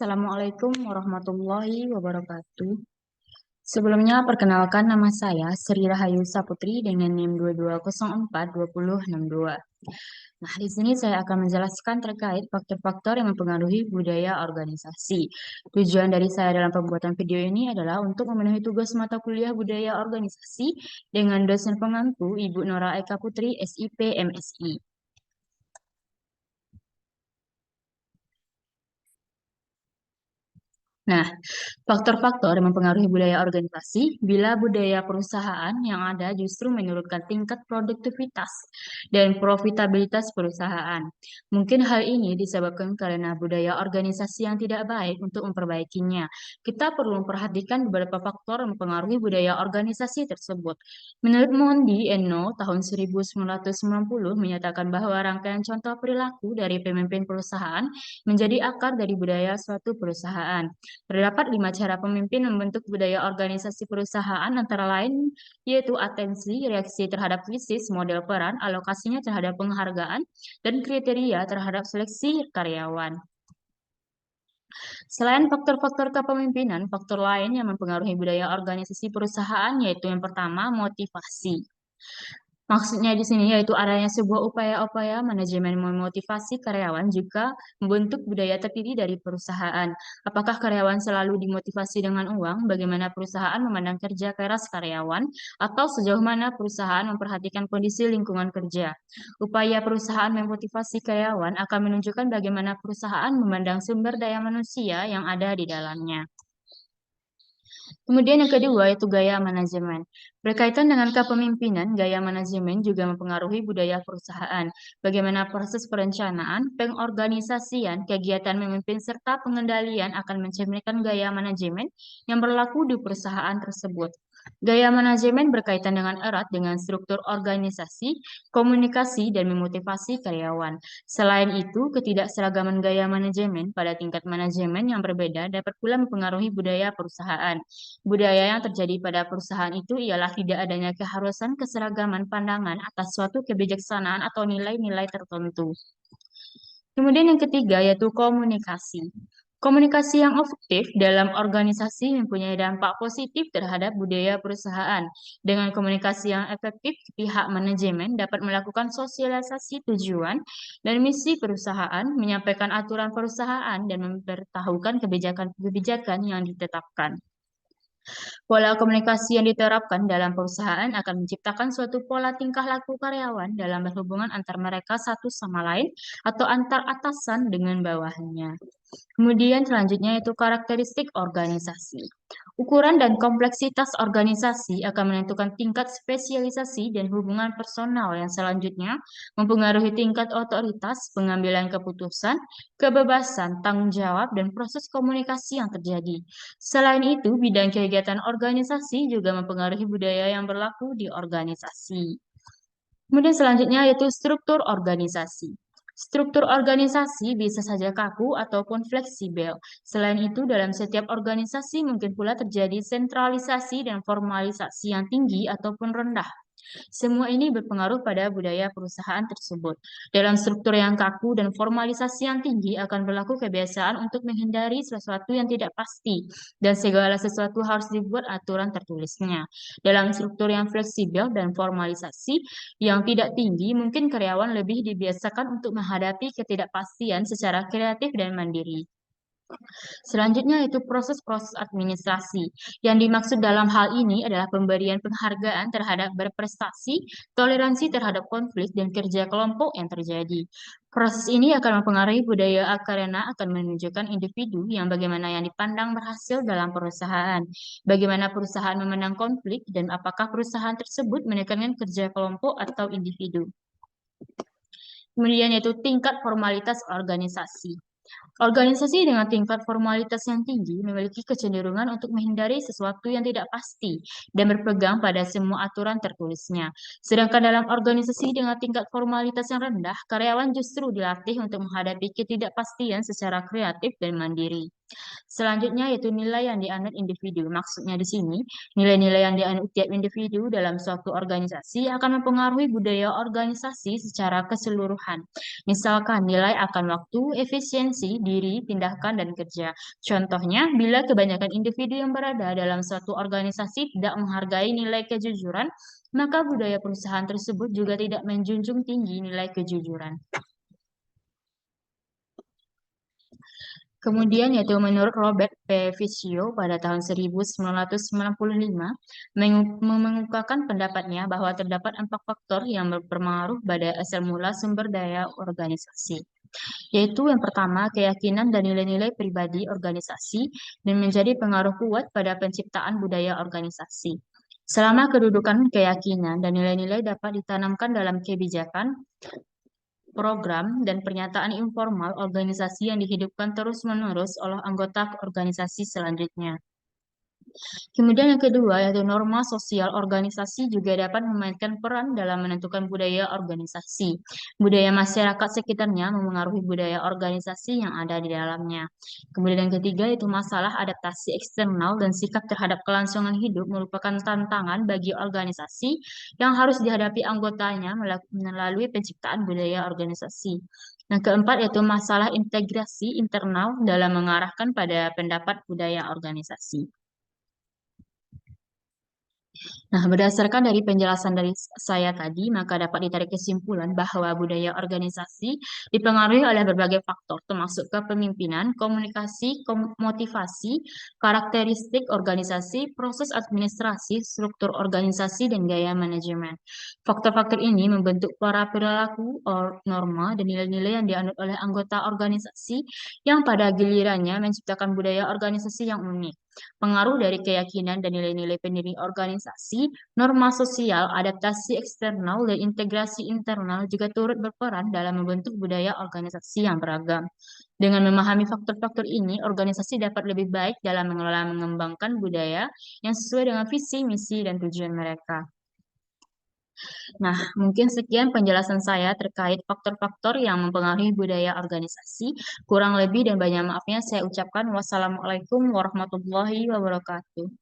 Assalamualaikum warahmatullahi wabarakatuh. Sebelumnya, perkenalkan nama saya Sri Rahayu Saputri dengan NIM 22042062. Nah, di sini saya akan menjelaskan terkait faktor-faktor yang mempengaruhi budaya organisasi. Tujuan dari saya dalam pembuatan video ini adalah untuk memenuhi tugas mata kuliah budaya organisasi dengan dosen pengampu Ibu Nora Eka Putri, SIP, MSI. Nah, faktor-faktor yang mempengaruhi budaya organisasi bila budaya perusahaan yang ada justru menurunkan tingkat produktivitas dan profitabilitas perusahaan. Mungkin hal ini disebabkan karena budaya organisasi yang tidak baik untuk memperbaikinya. Kita perlu memperhatikan beberapa faktor yang mempengaruhi budaya organisasi tersebut. Menurut Mondi Eno tahun 1990 menyatakan bahwa rangkaian contoh perilaku dari pemimpin perusahaan menjadi akar dari budaya suatu perusahaan. Terdapat 5 cara pemimpin membentuk budaya organisasi perusahaan antara lain yaitu atensi, reaksi terhadap krisis, model peran, alokasinya terhadap penghargaan, dan kriteria terhadap seleksi karyawan. Selain faktor-faktor kepemimpinan, faktor lain yang mempengaruhi budaya organisasi perusahaan yaitu yang pertama, motivasi. Maksudnya di sini yaitu adanya sebuah upaya-upaya manajemen memotivasi karyawan juga membentuk budaya tertib dari perusahaan. Apakah karyawan selalu dimotivasi dengan uang? Bagaimana perusahaan memandang kerja keras karyawan? Atau sejauh mana perusahaan memperhatikan kondisi lingkungan kerja? Upaya perusahaan memotivasi karyawan akan menunjukkan bagaimana perusahaan memandang sumber daya manusia yang ada di dalamnya. Kemudian yang kedua yaitu gaya manajemen. Berkaitan dengan kepemimpinan, gaya manajemen juga mempengaruhi budaya perusahaan. Bagaimana proses perencanaan, pengorganisasian, kegiatan memimpin serta pengendalian akan mencerminkan gaya manajemen yang berlaku di perusahaan tersebut. Gaya manajemen berkaitan dengan erat dengan struktur organisasi, komunikasi, dan memotivasi karyawan. Selain itu, ketidakseragaman gaya manajemen pada tingkat manajemen yang berbeda dapat pula mempengaruhi budaya perusahaan. Budaya yang terjadi pada perusahaan itu ialah tidak adanya keharusan keseragaman pandangan atas suatu kebijaksanaan atau nilai-nilai tertentu. Kemudian yang ketiga yaitu komunikasi. Komunikasi yang efektif dalam organisasi mempunyai dampak positif terhadap budaya perusahaan. Dengan komunikasi yang efektif, pihak manajemen dapat melakukan sosialisasi tujuan dan misi perusahaan, menyampaikan aturan perusahaan, dan memberitahukan kebijakan-kebijakan yang ditetapkan. Pola komunikasi yang diterapkan dalam perusahaan akan menciptakan suatu pola tingkah laku karyawan dalam berhubungan antar mereka satu sama lain atau antar atasan dengan bawahannya. Kemudian selanjutnya itu karakteristik organisasi. Ukuran dan kompleksitas organisasi akan menentukan tingkat spesialisasi dan hubungan personal yang selanjutnya mempengaruhi tingkat otoritas, pengambilan keputusan, kebebasan, tanggung jawab, dan proses komunikasi yang terjadi. Selain itu, bidang kegiatan organisasi juga mempengaruhi budaya yang berlaku di organisasi. Kemudian selanjutnya yaitu struktur organisasi. Struktur organisasi bisa saja kaku ataupun fleksibel. Selain itu, dalam setiap organisasi mungkin pula terjadi sentralisasi dan formalisasi yang tinggi ataupun rendah. Semua ini berpengaruh pada budaya perusahaan tersebut. Dalam struktur yang kaku dan formalisasi yang tinggi akan berlaku kebiasaan untuk menghindari sesuatu yang tidak pasti dan segala sesuatu harus dibuat aturan tertulisnya. Dalam struktur yang fleksibel dan formalisasi yang tidak tinggi, mungkin karyawan lebih dibiasakan untuk menghadapi ketidakpastian secara kreatif dan mandiri. Selanjutnya itu proses-proses administrasi. Yang dimaksud dalam hal ini adalah pemberian penghargaan terhadap berprestasi, toleransi terhadap konflik, dan kerja kelompok yang terjadi. Proses ini akan mempengaruhi budaya karena akan menunjukkan individu yang bagaimana yang dipandang berhasil dalam perusahaan, bagaimana perusahaan memandang konflik, dan apakah perusahaan tersebut menekankan kerja kelompok atau individu. Kemudian yaitu tingkat formalitas organisasi. Organisasi dengan tingkat formalitas yang tinggi memiliki kecenderungan untuk menghindari sesuatu yang tidak pasti dan berpegang pada semua aturan tertulisnya. Sedangkan dalam organisasi dengan tingkat formalitas yang rendah, karyawan justru dilatih untuk menghadapi ketidakpastian secara kreatif dan mandiri. Selanjutnya yaitu nilai yang dianut individu. Maksudnya di sini, nilai-nilai yang dianut tiap individu dalam suatu organisasi akan mempengaruhi budaya organisasi secara keseluruhan. Misalkan nilai akan waktu, efisiensi, diri, tindakan, dan kerja. Contohnya, bila kebanyakan individu yang berada dalam suatu organisasi tidak menghargai nilai kejujuran, maka budaya perusahaan tersebut juga tidak menjunjung tinggi nilai kejujuran. Kemudian yaitu menurut Robert P. Ficio pada tahun 1995 mengungkapkan pendapatnya bahwa terdapat 4 faktor yang berpengaruh pada asal mula sumber daya organisasi. Yaitu yang pertama, keyakinan dan nilai-nilai pribadi organisasi dan menjadi pengaruh kuat pada penciptaan budaya organisasi. Selama kedudukan keyakinan dan nilai-nilai dapat ditanamkan dalam kebijakan, program, dan pernyataan informal organisasi yang dihidupkan terus-menerus oleh anggota organisasi selanjutnya. Kemudian yang kedua, yaitu norma sosial organisasi juga dapat memainkan peran dalam menentukan budaya organisasi. Budaya masyarakat sekitarnya memengaruhi budaya organisasi yang ada di dalamnya. Kemudian yang ketiga, yaitu masalah adaptasi eksternal dan sikap terhadap kelangsungan hidup merupakan tantangan bagi organisasi yang harus dihadapi anggotanya melalui penciptaan budaya organisasi. Yang keempat, yaitu masalah integrasi internal dalam mengarahkan pada pendapat budaya organisasi. Nah, berdasarkan dari penjelasan dari saya tadi, maka dapat ditarik kesimpulan bahwa budaya organisasi dipengaruhi oleh berbagai faktor, termasuk kepemimpinan, komunikasi, motivasi, karakteristik organisasi, proses administrasi, struktur organisasi, dan gaya manajemen. Faktor-faktor ini membentuk para perilaku, norma, dan nilai-nilai yang dianut oleh anggota organisasi yang pada gilirannya menciptakan budaya organisasi yang unik. Pengaruh dari keyakinan dan nilai-nilai pendiri organisasi, norma sosial, adaptasi eksternal, dan integrasi internal juga turut berperan dalam membentuk budaya organisasi yang beragam. Dengan memahami faktor-faktor ini, organisasi dapat lebih baik dalam mengelola mengembangkan budaya yang sesuai dengan visi, misi, dan tujuan mereka. Nah, mungkin sekian penjelasan saya terkait faktor-faktor yang mempengaruhi budaya organisasi. Kurang lebih dan banyak maafnya saya ucapkan wassalamualaikum warahmatullahi wabarakatuh.